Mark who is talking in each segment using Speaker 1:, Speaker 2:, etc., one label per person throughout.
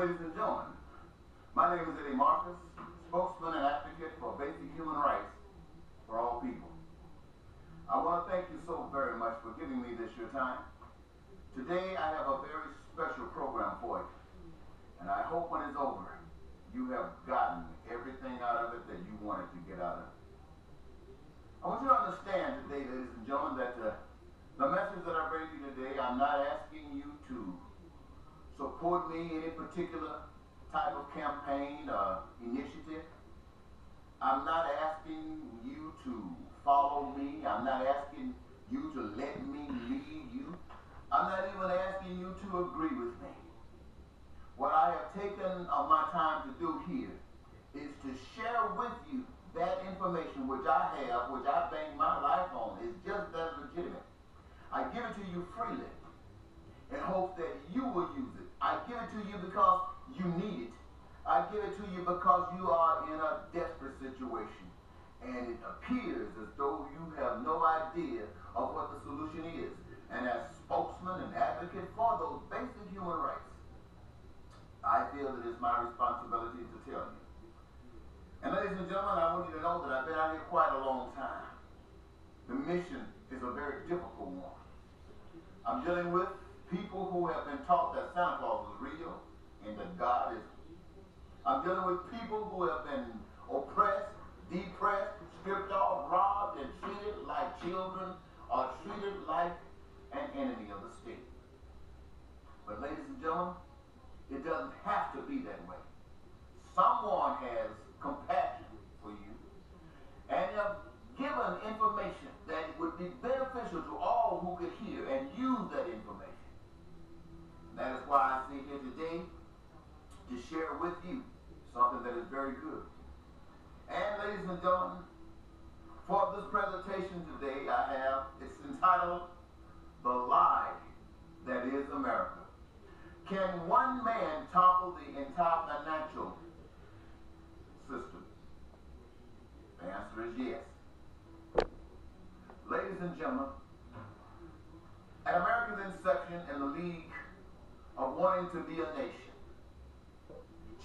Speaker 1: Ladies and gentlemen, my name is Eddie Marcus, spokesman and advocate for basic human rights for all people. I want to thank you so very much for giving me this your time. Today I have a very special program for you, and I hope when it's over, you have gotten everything out of it that you wanted to get out of it. I want you to understand today, ladies and gentlemen, that the message that I bring to you today, I'm not asking you to support me in any particular type of campaign or initiative. I'm not asking you to follow me. I'm not asking you to let me lead you. I'm not even asking you to agree with me. What I have taken of my time to do here is to share with you that information which I have, which I bank my life on, is just that legitimate. I give it to you freely in hopes that you will use it. I give it to you because you need it. I give it to you because you are in a desperate situation, and it appears as though you have no idea of what the solution is. And as spokesman and advocate for those basic human rights, I feel that it's my responsibility to tell you. And ladies and gentlemen, I want you to know that I've been out here quite a long time. The mission is a very difficult one. I'm dealing with people who have been taught that Santa Claus is real and that God isn't. I'm dealing with people who have been oppressed, depressed, stripped off, robbed, and treated like children or treated like an enemy of the state. But ladies and gentlemen, it doesn't have to be that way. Someone has compassion for you and have given information that would be beneficial to all who could hear and use that information. That is why I sit here today to share with you something that is very good. And ladies and gentlemen, for this presentation today it's entitled, The Lie That Is America. Can one man topple the entire financial system? The answer is yes. Ladies and gentlemen, at America's inception in the League of wanting to be a nation,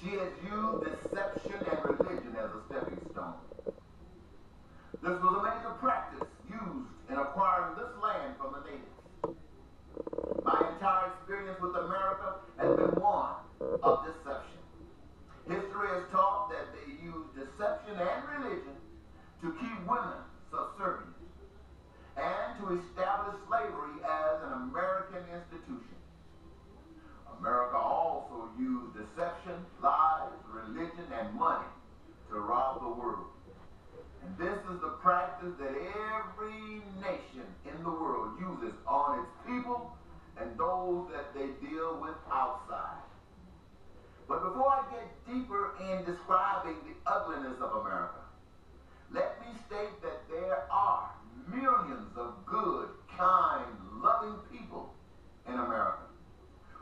Speaker 1: she has used deception and religion as a stepping stone. This was a major practice used in acquiring this land from the natives. My entire experience with America has been one of deception. History has taught that they used deception and religion to keep women subservient and to establish slavery as an American institution. America also used deception, lies, religion, and money to rob the world. And this is the practice that every nation in the world uses on its people and those that they deal with outside. But before I get deeper in describing the ugliness of America, let me state that there are millions of good, kind, loving people in America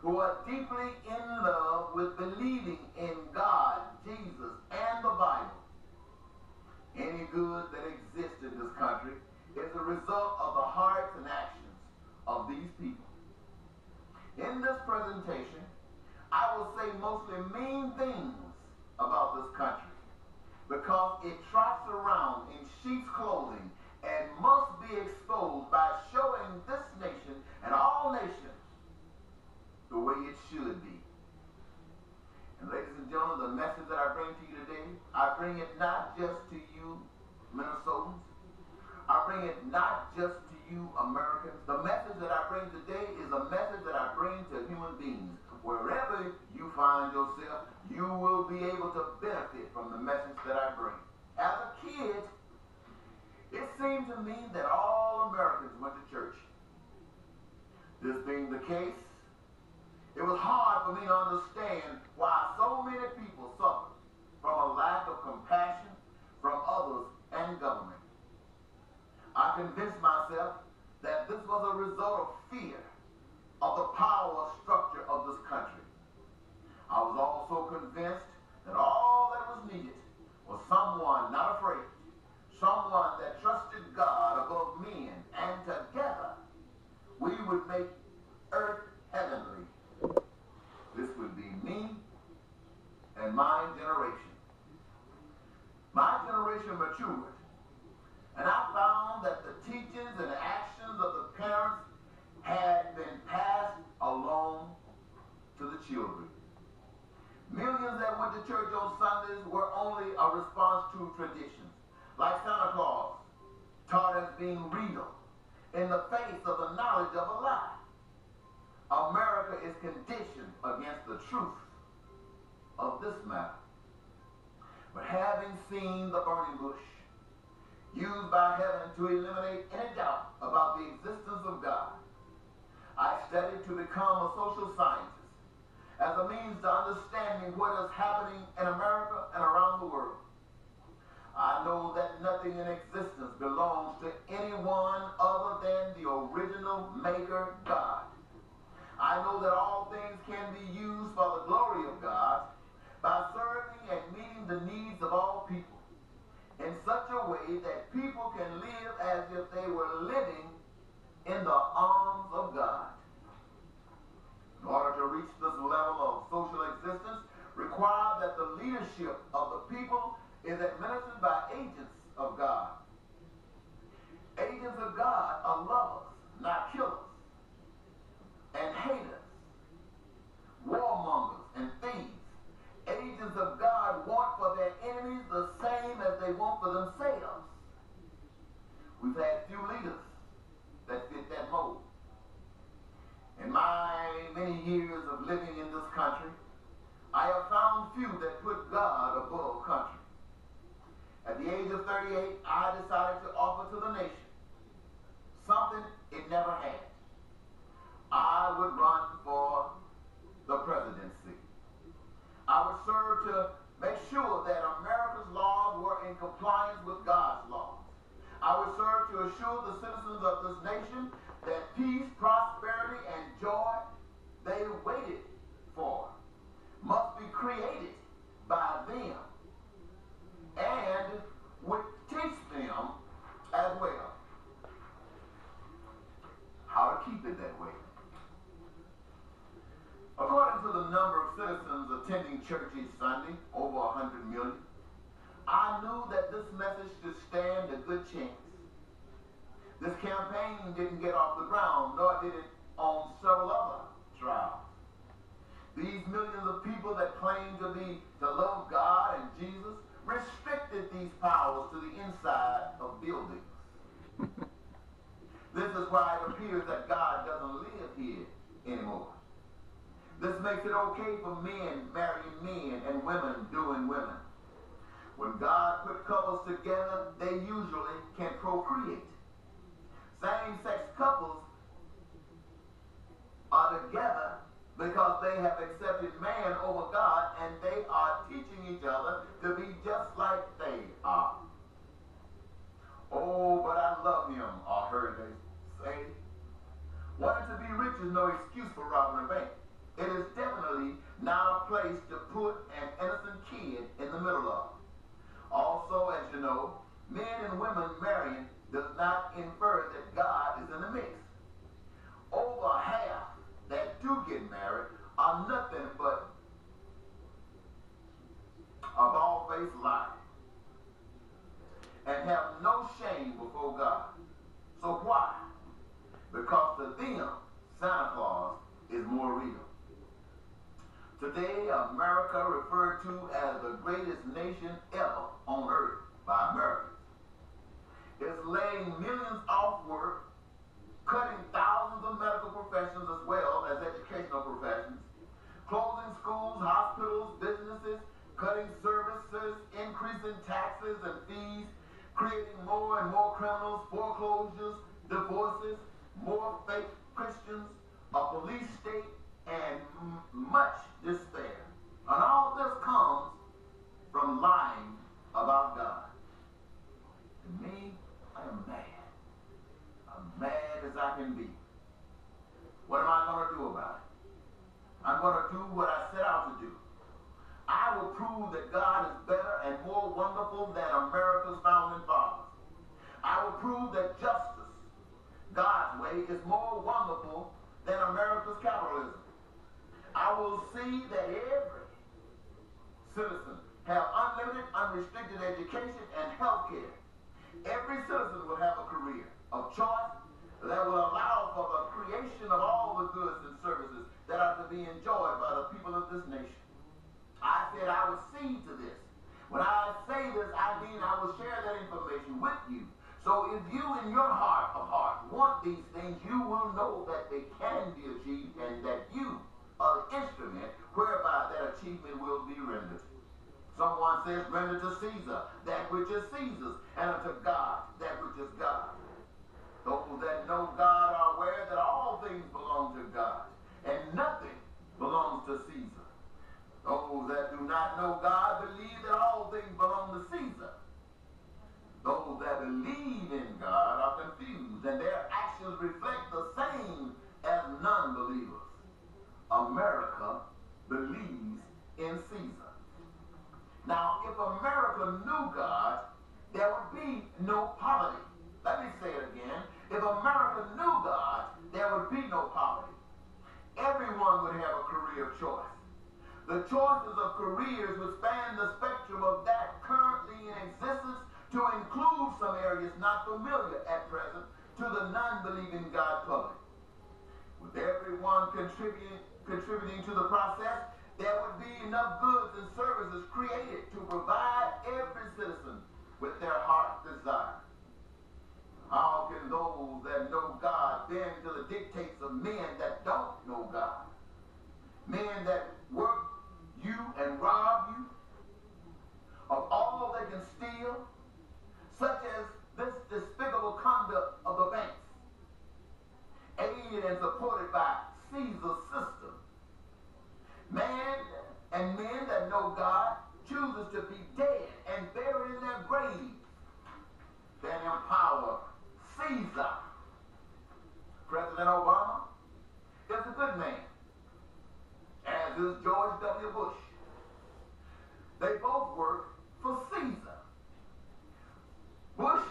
Speaker 1: who are deeply in love with believing in God, Jesus, and the Bible. Any good that exists in this country is a result of the hearts and actions of these people. In this presentation, I will say mostly mean things about this country because it trots around in sheep's clothing and must be exposed by showing this nation and all nations the way it should be. And ladies and gentlemen, the message that I bring to you today, I bring it not just to you Minnesotans, I bring it not just to you Americans. The message that I bring today is a message that I bring to human beings. Wherever you find yourself, you will be able to benefit from the message that I bring. As a kid, it seemed to me that all Americans went to church. This being the case, it was hard for me to understand why so many people suffer from a lack of compassion from others and government. I convinced myself that this was a result of fear of the power structure of this country. I was also convinced that all that was needed was someone not afraid, someone that trusted God above men, and together we would make earth heavenly. This would be me and my generation. My generation matured, and I found that the teachings and actions of the parents had been passed along to the children. Millions that went to church on Sundays were only a response to traditions, like Santa Claus, taught as being real in the face of the knowledge of a lie. America is conditioned against the truth of this matter. But having seen the burning bush used by heaven to eliminate any doubt about the existence of God, I studied to become a social scientist as a means to understanding what is happening in America and around the world. I know that nothing in existence belongs to anyone other than the original maker, God. I know that all things can be used for the glory of God by serving and meeting the needs of all people in such a way that people can live as if they were living in the arms of God. In order to reach this level of social existence, require that the leadership of the people is administered by agents of God. Agents of God are lovers, not killers, and haters, warmongers, and thieves. Agents of God want for their enemies the same as they want for themselves. We've had few leaders that fit that mold. In my many years of living in this country, I have found few that put God above country. At the age of 38, I decided to offer to the nation something it never had. I would run for the presidency. I would serve to make sure that America's laws were in compliance with God's laws. I would serve to assure the citizens of this nation that peace, prosperity, and joy they waited for must be created by them and would teach them as well how to keep it that way. According to the number of citizens attending church each Sunday, over 100 million, I knew that this message should stand a good chance. This campaign didn't get off the ground, nor did it on several other trials. These millions of people that claim to love God and Jesus restricted these powers to the inside of buildings. This is why it appears that God doesn't live here anymore. This makes it okay for men marrying men and women doing women. When God put couples together, they usually can procreate. Same-sex couples are together because they have accepted man over God, and they are teaching each other to be just like they are. Oh, but I love him, I heard they say. Wanting to be rich is no excuse for robbing a bank. It is definitely not a place to put an innocent kid in the middle of. Also, as you know, men and women marrying does not infer that God is in the mix. Over half that do get married are nothing but a bald-faced lie and have no shame before God. So why? Because to them, Santa Claus is more real. Today, America, referred to as the greatest nation ever on earth by Americans, is laying millions off work, cutting thousands of medical professions as well as educational professions, closing schools, hospitals, businesses, cutting services, increasing taxes and fees, creating more and more criminals, foreclosures, divorces, more fake Christians, a police state, and much despair. And all this comes from lying about God. And me, I am mad. I'm mad as I can be. What am I going to do about it? I'm going to do what I set out to do. I will prove that God is better and more wonderful than America's founding fathers. I will prove that justice, God's way, is more wonderful than America's capitalism. I will see that every citizen have unlimited, unrestricted education and health care. Every citizen will have a career of choice that will allow for the creation of all the goods and services that are to be enjoyed by the people of this nation. I said I would see to this. When I say this, I mean I will share that information with you. So if you in your heart of hearts want these things, you will know that they can be achieved and that you are the instrument whereby that achievement will be rendered. Someone says, render to Caesar that which is Caesar's, and unto God that which is God. Those that know God are aware that all things belong to God, and nothing belongs to Caesar. Those that do not know God believe that all things belong to Caesar. Those that believe in God are confused, and their actions reflect the same as non-believers. America believes in Caesar. Now, if America knew God, there would be no poverty. Let me say it again. If America knew God, there would be no poverty. Everyone would have a career of choice. The choices of careers would span the spectrum of that currently in existence to include some areas not familiar at present to the non-believing God public. With everyone contributing to the process, there would be enough goods and services created to provide every citizen with their heart's desire. How can those that know God bend to the dictates of men that don't know God? Men that work you and rob you of all they can steal, such as this despicable conduct of the banks, aided and supported by Caesar's system. Man and men that know God chooses to be dead and buried in their graves than empower Caesar. President Obama is a good man, as is George W. Bush. They both work for Caesar. Bush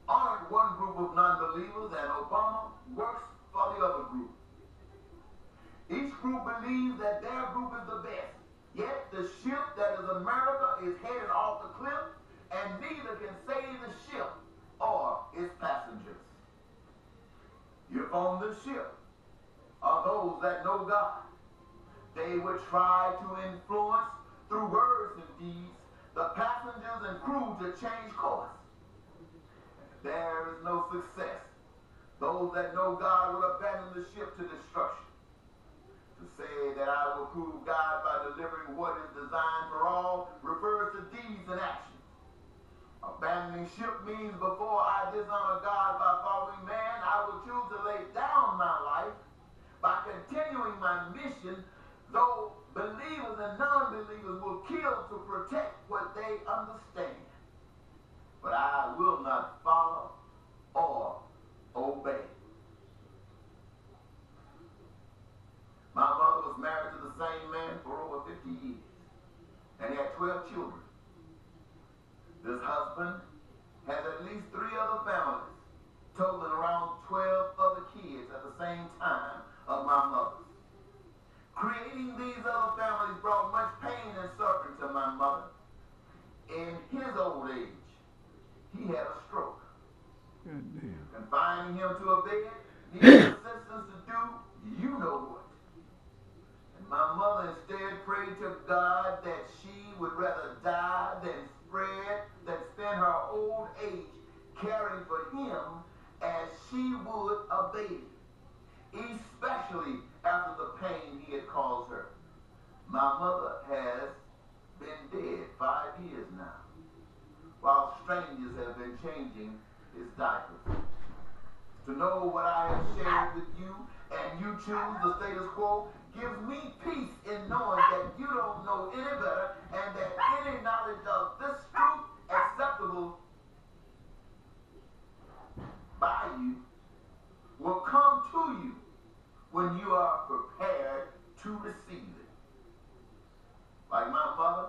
Speaker 1: honored one group of non-believers, and Obama works for the other group. Each group believes that their group is the best, yet the ship that is America is headed off the cliff, and neither can save the ship or its passengers. If on the ship are those that know God, they would try to influence through words and deeds the passengers and crew to change course. There is no success. Those that know God will abandon the ship to destruction. To say that I will prove God by delivering what is designed for all refers to deeds and actions. Abandoning ship means before I dishonor God by following man, I will choose to lay down my life by continuing my mission, though believers and non-believers will kill to protect what they understand. But I will not follow or obey. My mother was married to the same man for over 50 years, and he had 12 children. This husband has at least 3 other families, totaling around 12 other kids at the same time of my mother's. Creating these other families brought much pain and suffering to my mother. In his old age, he had a stroke. Confining him to a bed, needing assistance to do you know what. And my mother instead prayed to God that she would rather die than spend her old age caring for him as she would a baby, especially after the pain he had caused her. My mother has been dead 5 years now, while strangers have been changing his diapers. To know what I have shared with you and you choose the status quo gives me peace in knowing that you don't know any better and that any knowledge of this truth acceptable by you will come to you when you are prepared to receive it. Like my mother,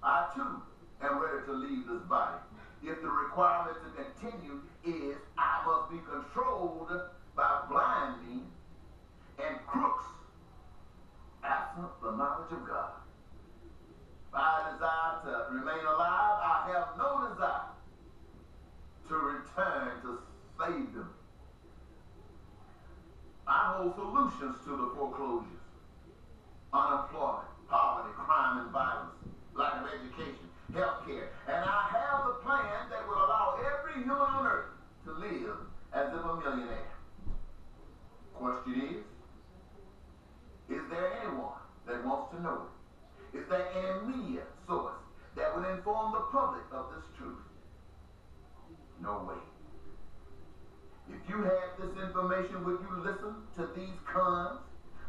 Speaker 1: I too am ready to leave this body. If the requirement to continue is I must be controlled by blind men and crooks absent the knowledge of God. hold solutions to the foreclosures, unemployment, poverty, crime and violence, lack of education, health care. And I have the plan that will allow every human on earth to live as if a millionaire. Question is there anyone that wants to know it? Is there any media source that would inform the public of this truth? No way. If you had this information, would you listen to these cons?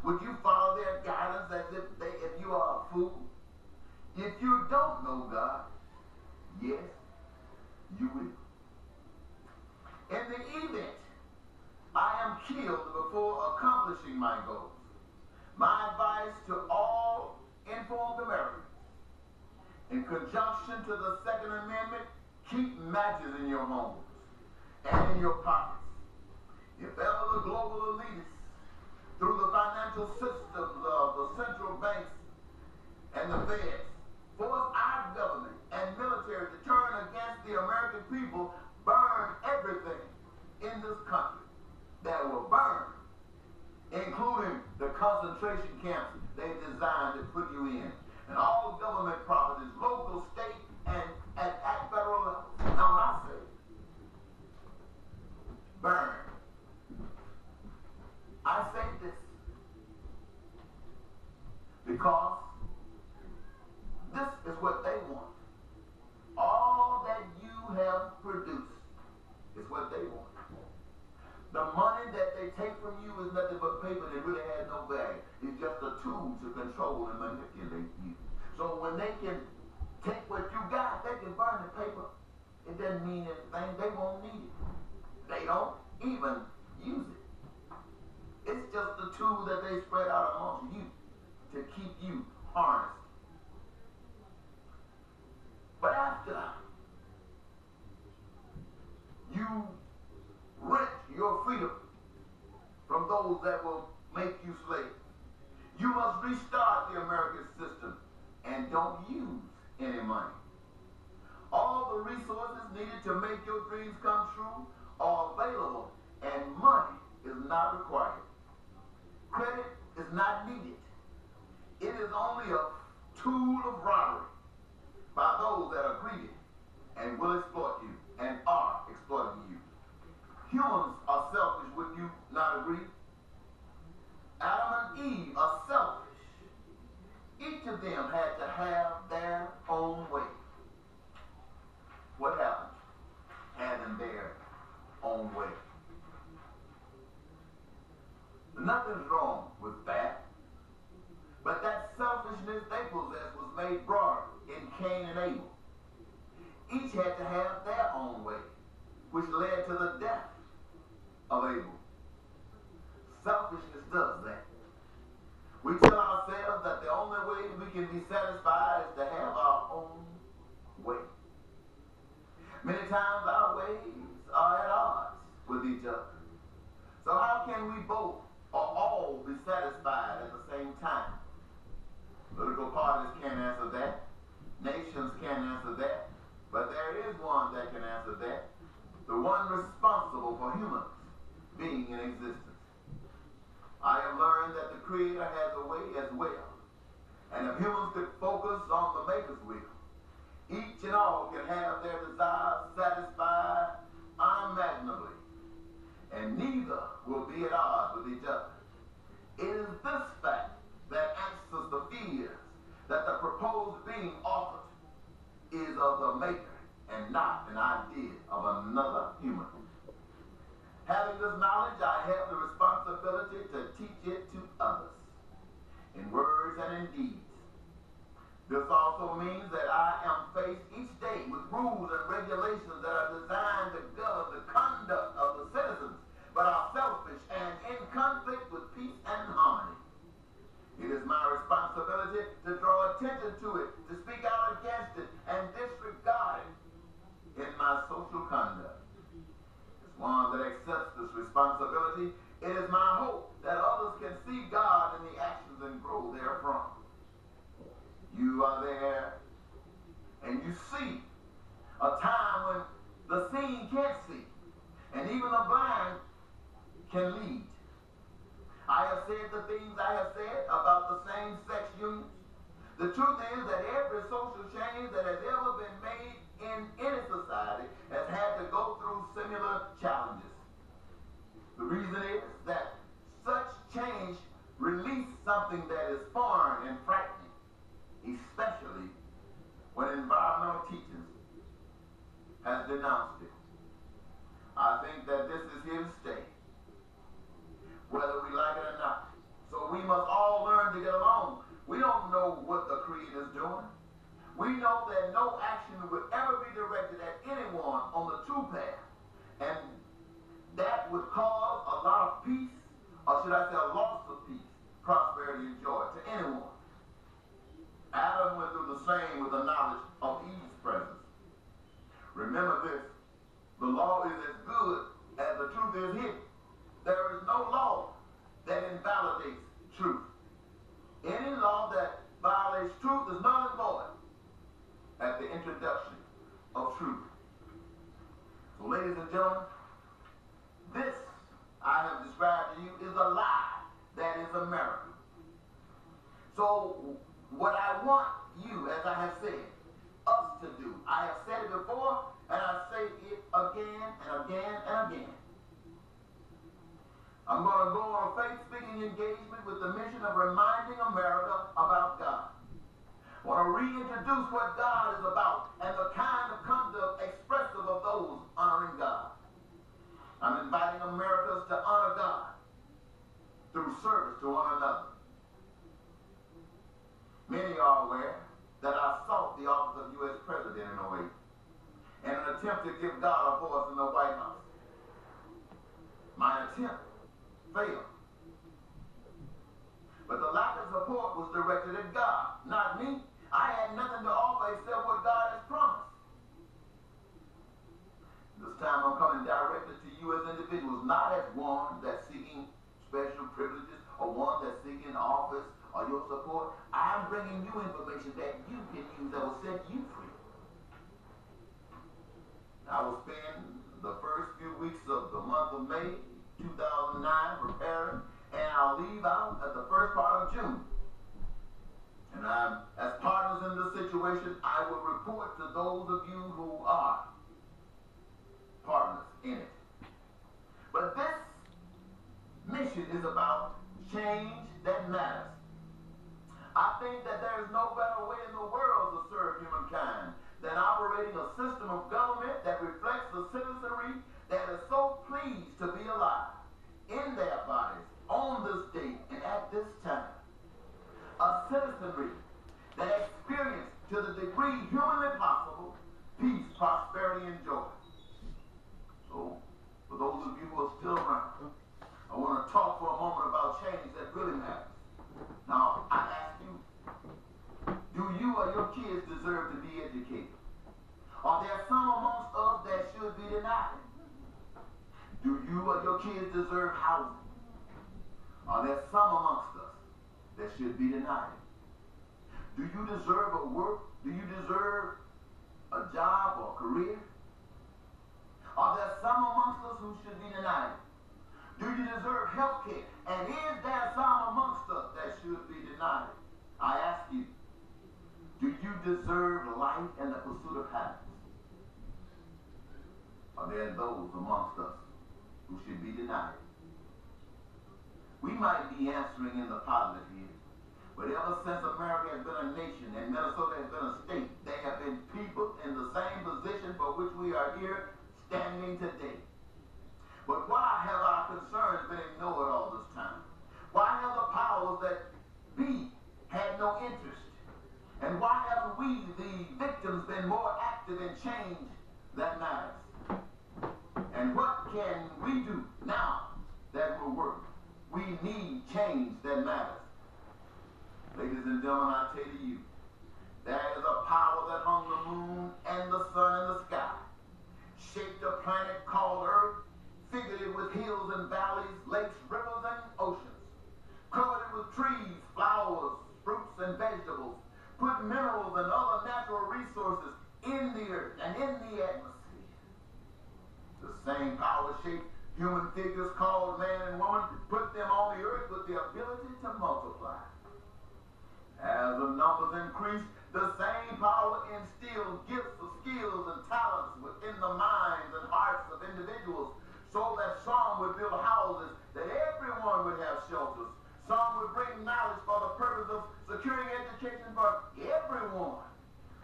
Speaker 1: Would you follow their guidance as if you are a fool? If you don't know God, yes, you will. In the event I am killed before accomplishing my goals, my advice to all informed Americans, in conjunction to the Second Amendment, keep matches in your homes and in your pockets. If ever the global elitists, through the financial systems of the central banks and the feds, force our government and military to turn against the American people, burn everything in this country that will burn, including the concentration camps they've designed to put you in, and all government properties, local, state, and at federal level. Now, when I say burn, I say this because this is what they want. All that you have produced is what they want. The money that they take from you is nothing but paper that really has no value. It's just a tool to control and manipulate you. So when they can take what you got, they can burn the paper. It doesn't mean anything. They won't need it. They don't even use it. It's just a tool that they spread out amongst you to keep you harnessed. But after you rent your freedom from those that will make you slaves, you must restart the American system and don't use any money. All the resources needed to make your dreams come true are available, and money is not required. Credit is not needed. It is only a tool of robbery by those that are greedy and will exploit you and are exploiting you. Humans are selfish, would you not agree? Adam and Eve are selfish. Each of them had to have their own way. What happened? Having their own way. Nothing's wrong with that. But that selfishness they possessed was made broader in Cain and Abel. Each had to have their own way, which led to the death of Abel. Selfishness does that. We tell ourselves that the only way we can be satisfied is to have our own way. Many times our ways are at odds with each other. So how can we both or all be satisfied at the same time? Political parties can't answer that. Nations can't answer that. But there is one that can answer that. The one responsible for humans being in existence. I have learned that the Creator has a way as well. And if humans could focus on the Maker's will, each and all can have their desires satisfied unimaginably. And neither will be at odds with each other. It is this fact that answers the fears that the proposed being offered is of the Maker and not an idea of another human. Having this knowledge, I have the responsibility to teach it to others, in words and in deeds. This also means that I am faced each day with rules and regulations that are designed to govern the conduct of the citizens, but are selfish and in conflict with peace and harmony. It is my responsibility to draw attention to it, to speak out against it, and disregard it in my social conduct. As one that accepts this responsibility, it is my hope that others can see God in the actions and grow therefrom. You are there, and you see a time when the seeing can't see, and even the blind can lead. said the things I have said about the same-sex unions, the truth is that every social change that has ever been made in any society has had to go through similar challenges. The reason is that such change releases something that is foreign and frightening, especially when environmental teachings has denounced it. I think that this is here to stay, whether we like it or not. So we must all learn to get along. We don't know what the Creator is doing. We know that no action would ever be directed at anyone on the true path, and that would cause a lot of peace, or should I say a loss of peace, prosperity, and joy to anyone. Adam went through the same with the knowledge of Eve's presence. Remember this, the law is as good as the truth is hidden. There is no law that invalidates truth. Any law that violates truth is null and void at the introduction of truth. So ladies and gentlemen, this I have described to you is a lie that is America. So what I want you, as I have said, us to do, I have said it before, and I say it again and again and again. I'm going to go on a faith-speaking engagement with the mission of reminding America about God. I want to reintroduce what God is about and the kind of conduct expressive of those honoring God. I'm inviting Americans to honor God through service to one another. Many are aware that I sought the office of U.S. President in 2008 in an attempt to give God a voice in the White House. My attempt failed. But the lack of support was directed at God, not me. I had nothing to offer except what God has promised. This time I'm coming directly to you as individuals, not as one that's seeking special privileges or one that's seeking office or your support. I'm bringing you information that you can use that will set you free. I will spend the first few weeks of the month of May 2009 preparing, and I'll leave out at the first part of June. And as partners in this situation, I will report to those of you who are partners in it. But this mission is about change that matters. I think that there is no better way in the world to serve humankind than operating a system of government that reflects the citizenry that is so pleased to be alive in their bodies on this date and at this time. A citizenry that experienced to the degree humanly possible peace, prosperity, and joy. So, for those of you who are still around, I want to talk for a moment about change that really matters. Now, I ask you, do you or your kids deserve to be educated? Are there some amongst us that should be denied? Do you or your kids deserve housing? Are there some amongst us that should be denied? Do you deserve a work? Do you deserve a job or career? Are there some amongst us who should be denied? Do you deserve health care? And is there some amongst us that should be denied? I ask you, do you deserve life and the pursuit of happiness? Are there those amongst us who should be denied? We might be answering in the positive here, but ever since America has been a nation and Minnesota has been a state, there have been people in the same position for which we are here standing today. But why have our concerns been ignored all this time? Why have the powers that be had no interest? And why have we, the victims, been more active in change that matters? And what can we do now that will work? We need change that matters. Ladies and gentlemen, I tell you, there is a power that hung the moon and the sun in the sky, shaped a planet called Earth, figured it with hills and valleys, lakes, rivers, and oceans, covered it with trees, flowers, fruits, and vegetables, put minerals and other natural resources in the earth and in the atmosphere. The same power shaped Human figures called man and woman, put them on the earth with the ability to multiply. As the numbers increase, the same power instills gifts of skills and talents within the minds and hearts of individuals, so that some would build houses, that everyone would have shelters. Some would bring knowledge for the purpose of securing education for everyone.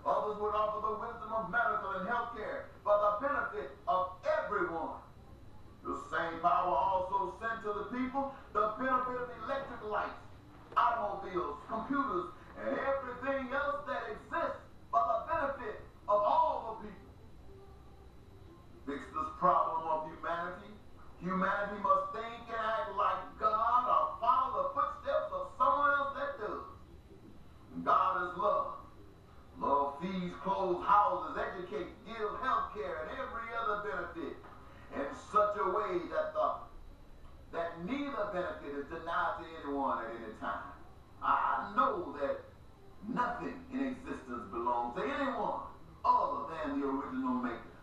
Speaker 1: Others would offer the wisdom of medical and health care for the benefit of everyone. The same power also sent to the people the benefit of electric lights, automobiles, computers, and everything else that exists for the benefit of all the people. To fix this problem of humanity, humanity must think and act like God or follow the footsteps of someone else that does. God is love. Love feeds, clothes, houses, educates, gives health care, and every other benefit in such a way that neither benefit is denied to anyone at any time. I know that nothing in existence belongs to anyone other than the original maker.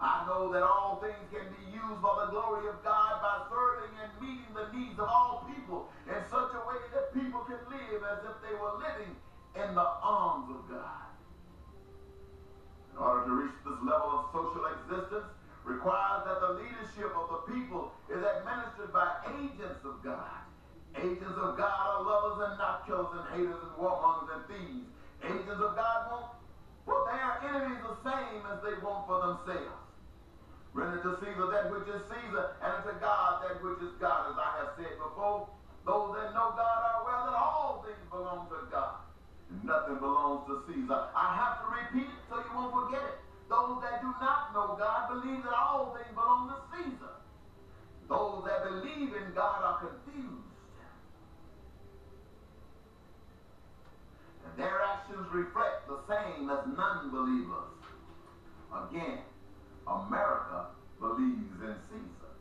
Speaker 1: I know that all things can be used for the glory of God by serving and meeting the needs of all people in such a way that people can live as if they were living in the arms of God. In order to reach this level of social existence requires that the leadership of the people is administered by agents of God. Agents of God are lovers and not killers and haters and warmongers and thieves. Agents of God want for their enemies the same as they want for themselves. Render to Caesar that which is Caesar, and unto God that which is God. As I have said before, those that know God are aware that all things belong to God. Nothing belongs to Caesar. I have to repeat it so you won't forget it. Those that do not know God believe that all things belong to Caesar. Those that believe in God are confused. And their actions reflect the same as non-believers. Again, America believes in Caesar.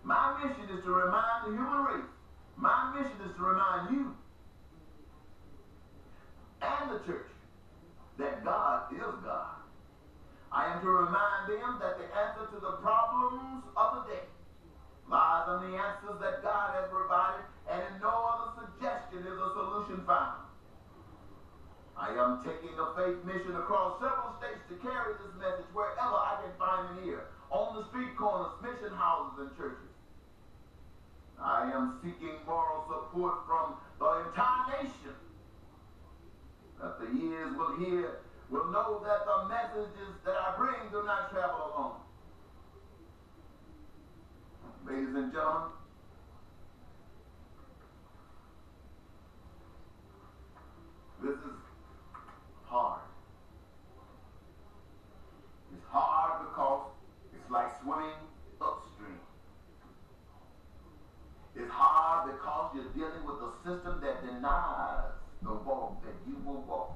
Speaker 1: My mission is to remind the human race. My mission is to remind you and the church that God is God. I am to remind them that the answer to the problems of the day lies in the answers that God has provided, and in no other suggestion is a solution found. I am taking a faith mission across several states to carry this message wherever I can find an ear, on the street corners, mission houses, and churches. I am seeking moral support from the entire nation, that the ears will hear, will know that the messages that I bring do not travel alone. Ladies and gentlemen, this is hard. It's hard because it's like swimming upstream. It's hard because you're dealing with a system that denies the walk that you will walk.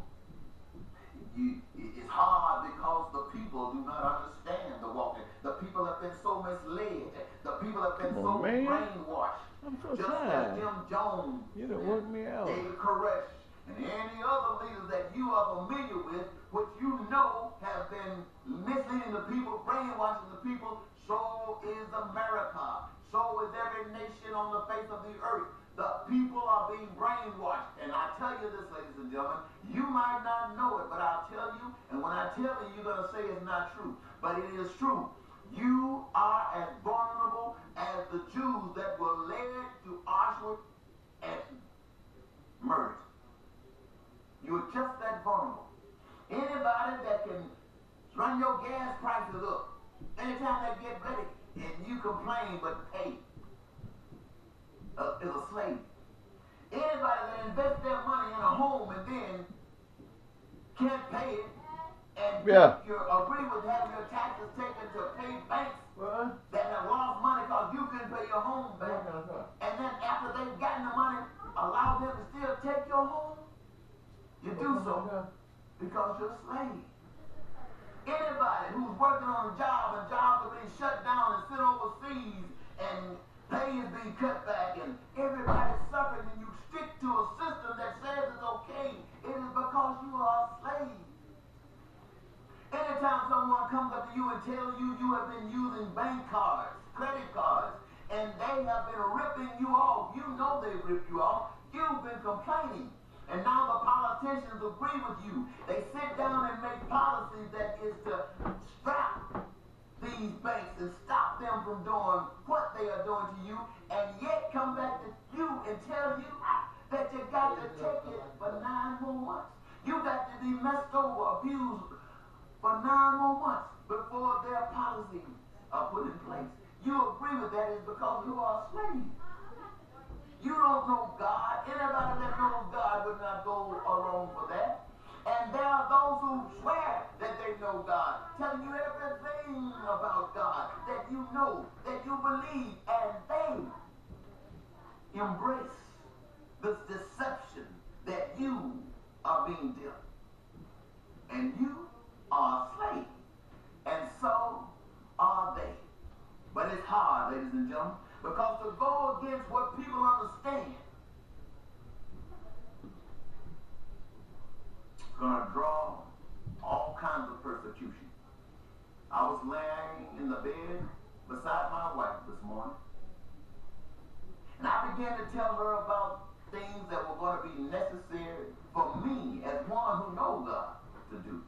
Speaker 1: It's hard because the people do not understand the walking. The people have been so misled. The people have been brainwashed.
Speaker 2: I'm so
Speaker 1: Just
Speaker 2: sad.
Speaker 1: as Jim Jones,
Speaker 2: You done worked me out.
Speaker 1: David Koresh, and any other leaders that you are familiar with, which you know have been misleading the people, brainwashing the people. So is America. So is every nation on the face of the earth. The people are being brainwashed. And I tell you this, ladies and gentlemen, you might not know it, but I'll tell you, and when I tell you, you're going to say it's not true. But it is true. You are as vulnerable as the Jews that were led to Auschwitz and murdered. You're just that vulnerable. Anybody that can run your gas prices up, anytime they get ready, and you complain but pay, is a slave. Anybody that invests their money in a home and then can't pay it, and you agree with having your taxes taken to pay banks that have lost money because you couldn't pay your home back, and then after they've gotten the money, allow them to still take your home, you do so because you're a slave. Anybody who's working on a job and jobs are being shut down and sent overseas and pay is being cut back and everybody's suffering and you stick to a system that says it's okay, it is because you are a slave. Anytime someone comes up to you and tells you you have been bank cards, credit cards, and they have been ripping you off. You know they've ripped you off. You've been complaining. And now the politicians agree with you. They sit down and make policies that is to strap these banks and stop them from doing what they are doing to you, and yet come back to you and tell you that you got to take it for 9 more months. You got to be messed over, abused for 9 more months before their policies are put in place. You agree with that is because you are a slave. You don't know God. Anybody that knows God would not go along for that. And there are those who swear that they know God, telling you everything about God that you know, that you believe, and they embrace this deception that you are being dealt. And you are a slave. And so are they. But it's hard, ladies and gentlemen, because to go against what people understand is going to draw all kinds of persecution. I was laying in the bed beside my wife this morning, and I began to tell her about things that were going to be necessary for me as one who knows God to do.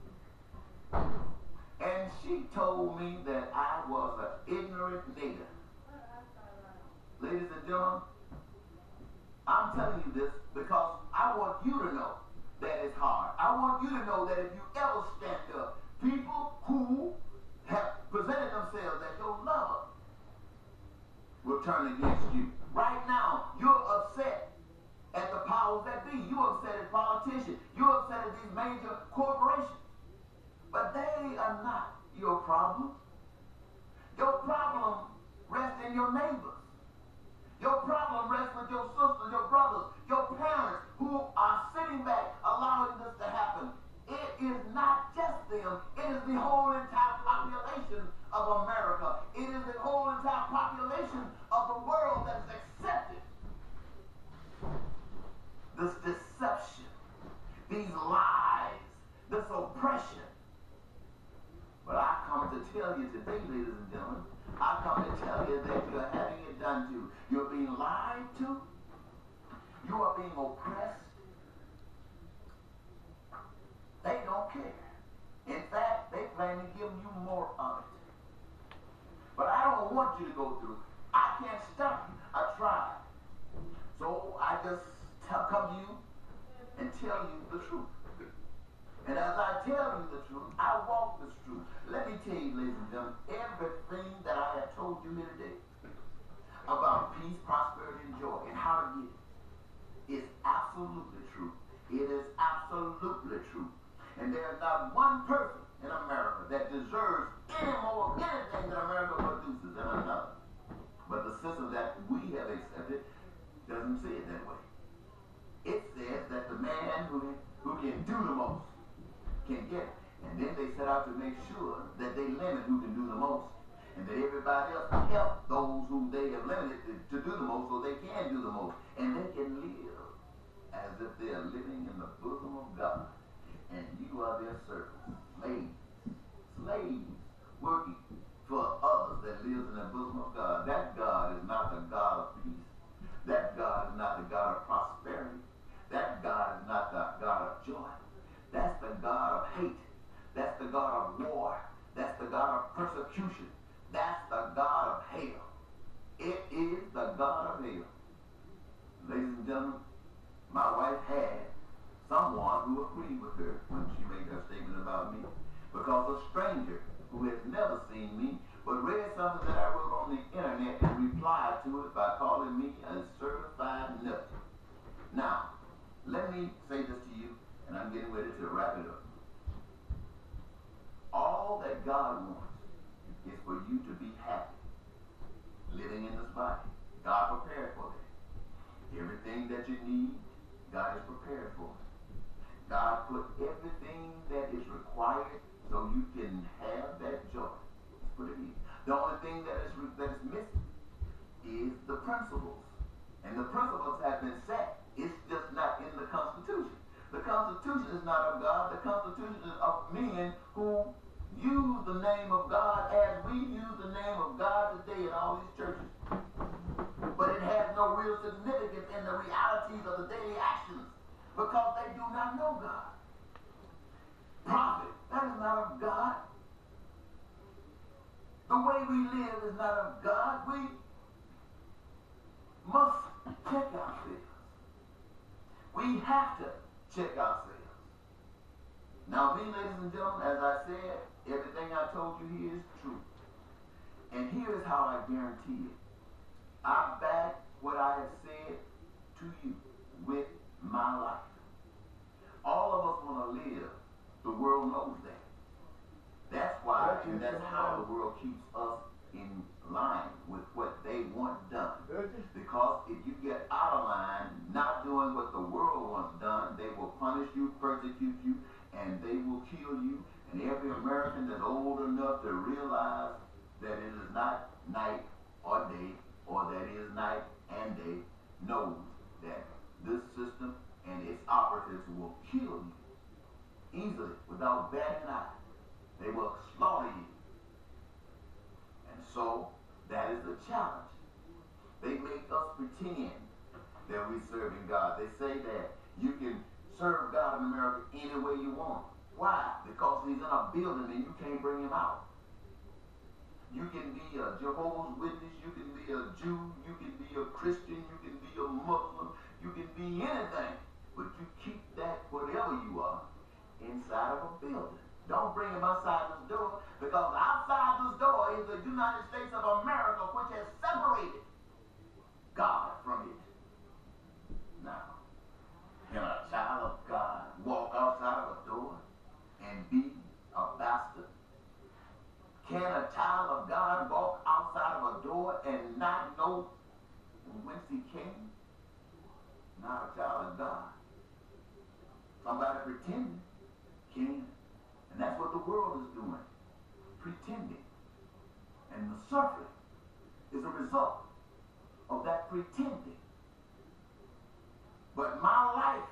Speaker 1: And she told me that I was an ignorant nigger. Ladies and gentlemen, I'm telling you this because I want you to know that it's hard. I want you to know that if you ever stand up, people who have presented themselves as your lover will turn against you. Right now, you're upset at the powers that be. You're upset at politicians. You're upset at these major corporations. But they are not your problem. Your problem rests in your neighbors. Your problem rests with your sisters, your brothers, your parents who are sitting back allowing this to happen. It is not just them. It is the whole entire population of America. It is the whole entire population of the world that has accepted this deception, these lies, this oppression. But I come to tell you today, ladies and gentlemen, I come to tell you that you're having it done to. You're being lied to. You are being oppressed. They don't care. In fact, they plan to give you more of it. But I don't want you to go through. I can't stop you. I tried. So I just come to you and tell you the truth. And as I tell you the truth, I walk this truth. Let me tell you, ladies and gentlemen, everything that I have told you here today about peace, prosperity, and joy, and how to get it is absolutely true. It is absolutely true. And there is not one person in America that deserves any more of anything that America produces than another. But the system that we have accepted doesn't say it that way. It says that the man who can do the most can get it. And then they set out to make sure that they limit who can do the most, and that everybody else help those who they have limited to do the most so they can do the most. And they can live as if they are living in the bosom of God. And you are their servants, slaves working for others that lives in the bosom of God. That God is not the God of peace. That God is not the God of prosperity. That God is not the God of joy. That's the God of hate. That's the God of war. That's the God of persecution. That's the God of hell. It is the God of hell. Ladies and gentlemen, my wife had someone who agreed with her when she made her statement about me, because a stranger who has never seen me but read something that I wrote on the internet and replied to it by calling me a certified nut. Now, let me say this to you, and I'm getting ready to wrap it up. All that God wants is for you to be happy living in this body. God prepared for that. Everything that you need, God is prepared for. God put everything that is required so you can have that joy. Let's put it in. The only thing that is missing is the principles. And the principles have been set. It's just not in the Constitution. The Constitution is not of God. The Constitution is of men who use the name of God as we use the name of God. realities of the daily actions because they do not know God. Prophet, that is not of God. The way we live is not of God. We must check ourselves. We have to check ourselves. Now, me, ladies and gentlemen, as I said, everything I told you here is true. And here is how I guarantee it. I back what I have said to you with my life. All of us want to live. The world knows that. That's why, and that's how the world keeps us in line with what they want done. Because if you get out of line, not doing what the world wants done, they will punish you, persecute you, and they will kill you. And every American that's old enough to realize that it is not night or day, or that it is night and day, knows that this system and its operatives will kill you easily without batting an eye. They will slaughter you. And so, that is the challenge. They make us pretend that we're serving God. They say that you can serve God in America any way you want. Why? Because he's in a building and you can't bring him out. You can be a Jehovah's Witness, you can be a Jew, you can be a Christian, you can be a Muslim, you can be anything. But you keep that, whatever you are, inside of a building. Don't bring him outside this door, because outside this door is the United States of America, which has separated God from it. Now, can a child of God walk outside of a door and be a bastard? Can a child of God walk outside of a door and not know whence he came? Not a child of God. Somebody pretending can. And that's what the world is doing. Pretending. And the suffering is a result of that pretending. But my life,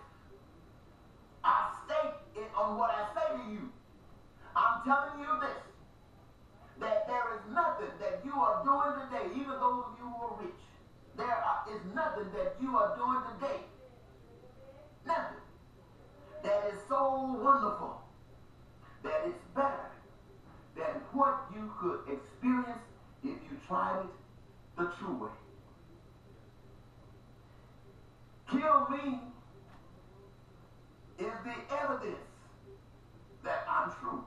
Speaker 1: I stake it on what I say to you. I'm telling you this, that there is nothing that you are doing today, even those of you who are rich, is nothing that you are doing today, nothing, that is so wonderful, that it's better than what you could experience if you tried it the true way. Kill me is the evidence that I'm true.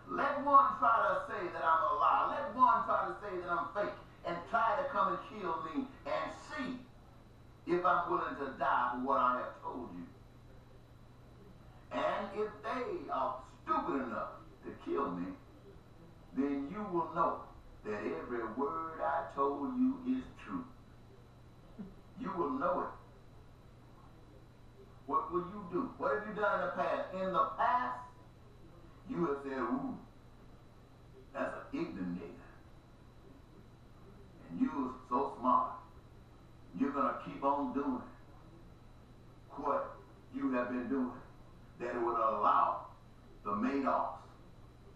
Speaker 1: Let one try to say that I'm a lie. Let one try to say that I'm fake and try to come and kill me and see if I'm willing to die for what I have told you. And if they are stupid enough to kill me, then you will know that every word I told you is true. You will know it. What will you do? What have you done in the past? In the past, you have said, ooh, that's an ignorant nigga. And you was so smart. You're going to keep on doing what you have been doing, that it would allow the Madoffs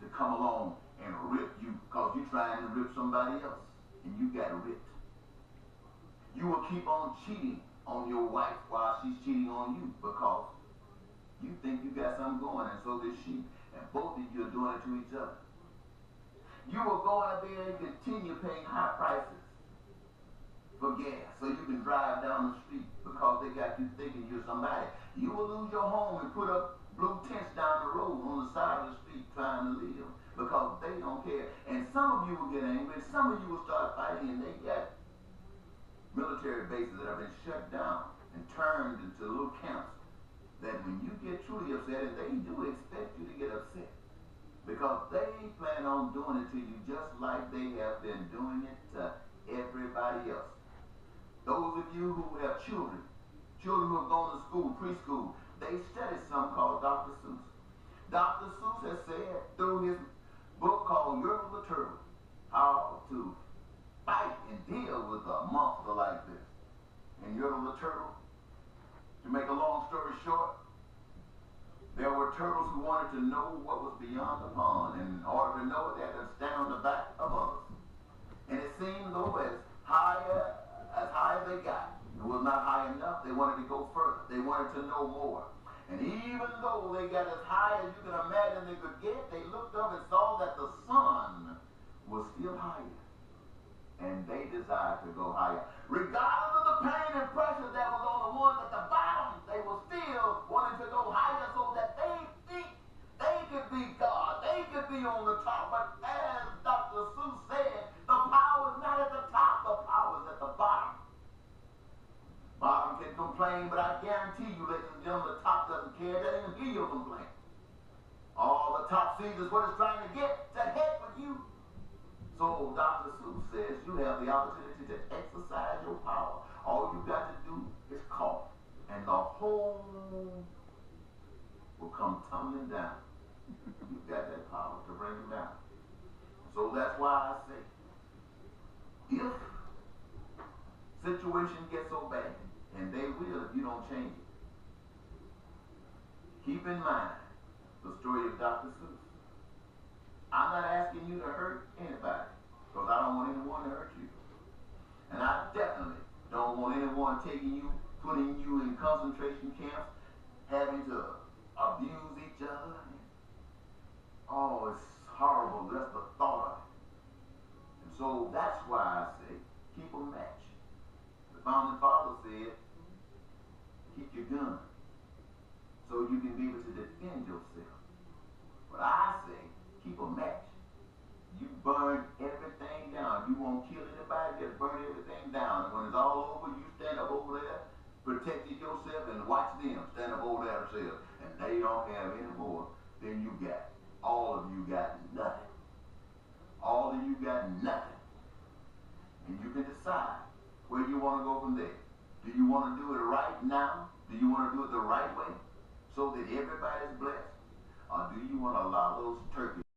Speaker 1: to come along and rip you because you're trying to rip somebody else and you got ripped. You will keep on cheating on your wife while she's cheating on you because you think you got something going and so does she. And both of you are doing it to each other. You will go out there and continue paying high prices for gas so you can drive down the street because they got you thinking you're somebody. You will lose your home and put up blue tents down the road on the side of the street trying to live because they don't care. And some of you will get angry, and some of you will start fighting, and they got military bases that have been shut down and turned into little camps that when you get truly upset, and they do expect you to get upset because they plan on doing it to you just like they have been doing it to everybody else. Those of you who have children who have gone to school, preschool, they study something called Dr. Seuss. Dr. Seuss has said through his book called Yertle the Turtle how to fight and deal with a monster like this. And Yertle the Turtle, to make a long story short, there were turtles who wanted to know what was beyond the pond, and in order to know it, they had to stand on the back of others. And it seemed though as high as they got, It was not high enough. They wanted to go further. They wanted to know more. And even though they got as high as you can imagine they could get, they looked up and saw that the sun was still higher. And they desired to go higher. Regardless of the pain and pressure that was on the ones at the bottom, they were still wanting to go higher so that they think they could be God. They could be on the top. But as Dr. Seuss said, the power is not at the top. The power is at the bottom. Bottom can complain, but I guarantee you, ladies and gentlemen, the top doesn't care. It doesn't even hear your complaint. All the top sees is what it's trying to get to heck with you. So Dr. Seuss says you have the opportunity to exercise your power. All you got to do is cough, and the whole will come tumbling down. You've got that power to bring them down. So that's why I say, if situation gets so bad, and they will if you don't change it, keep in mind the story of Dr. Seuss. I'm not asking you to hurt anybody, because I don't want anyone to hurt you. And I definitely don't want anyone taking you, putting you in concentration camps, having to abuse each other. Oh, it's horrible, just the thought of it. And so that's why I say, keep a match. The founding father said, keep your gun, so you can be able to defend yourself. But I say, keep a match. You burn everything down. You won't kill anybody, just burn everything down. And when it's all over, you stand up over there, protected yourself, and watch them stand up over there themselves. And they don't have any more than you got. All of you got nothing. All of you got nothing. And you can decide where you want to go from there. Do you want to do it right now? Do you want to do it the right way so that everybody's blessed? Or do you want to allow those turkeys